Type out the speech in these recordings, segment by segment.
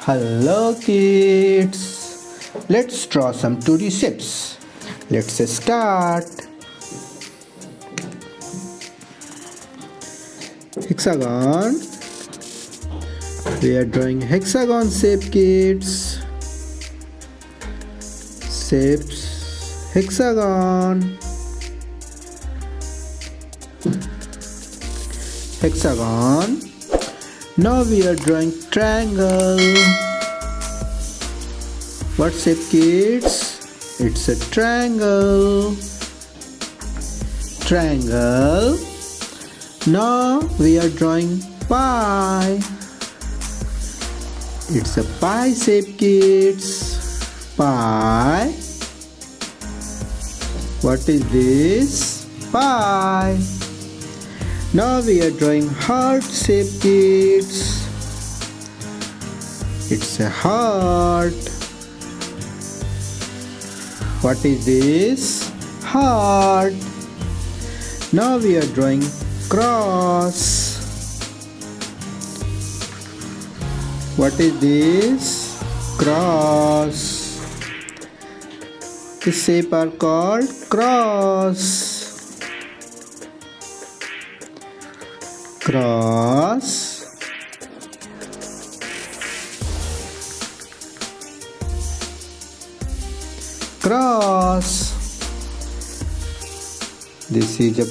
Hello kids, let's draw some 2D shapes. Let's start. Hexagon. We are drawing hexagon shape, kids. Shapes hexagon. Hexagon. Now we are drawing triangle. What shape, kids? It's a triangle. Triangle. Now we are drawing pie. It's a pie shape, kids. Pie. What is this? Pie. Now we are drawing heart shape, kids. It's a heart. What is this? Heart. Now we are drawing cross. What is this? Cross. This shape are called cross. Cross. Cross. This is a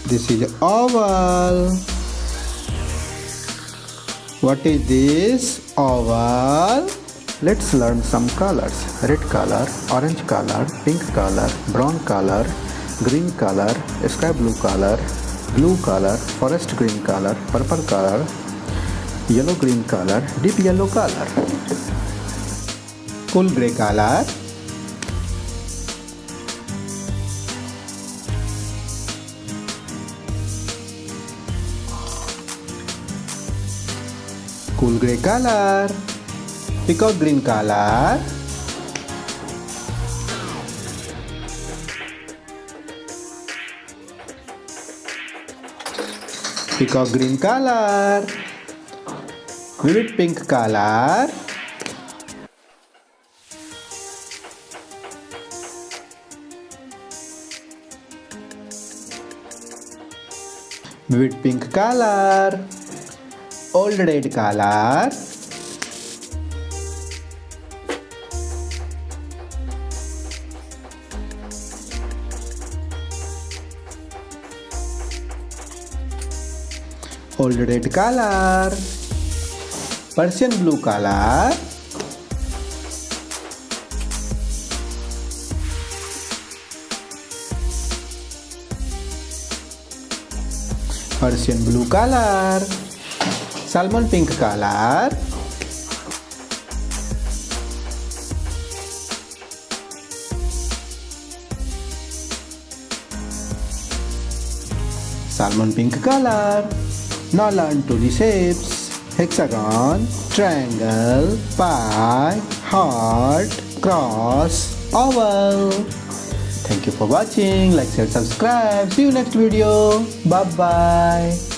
This is a oval. What is this? Oval. Let's learn some colors. Red color, orange color, pink color, brown color, green color, sky blue color, blue color, forest green color, purple color, yellow green color, deep yellow color, cool gray color, cool gray color, peacock green color, peacock green color, vivid pink color, vivid pink color, old red color, old red color, Persian blue color, Persian blue color, salmon pink color, salmon pink color. Now learn 2D shapes: hexagon, triangle, pie, heart, cross, oval. Thank you for watching. Like, share, subscribe. See you next video. Bye bye.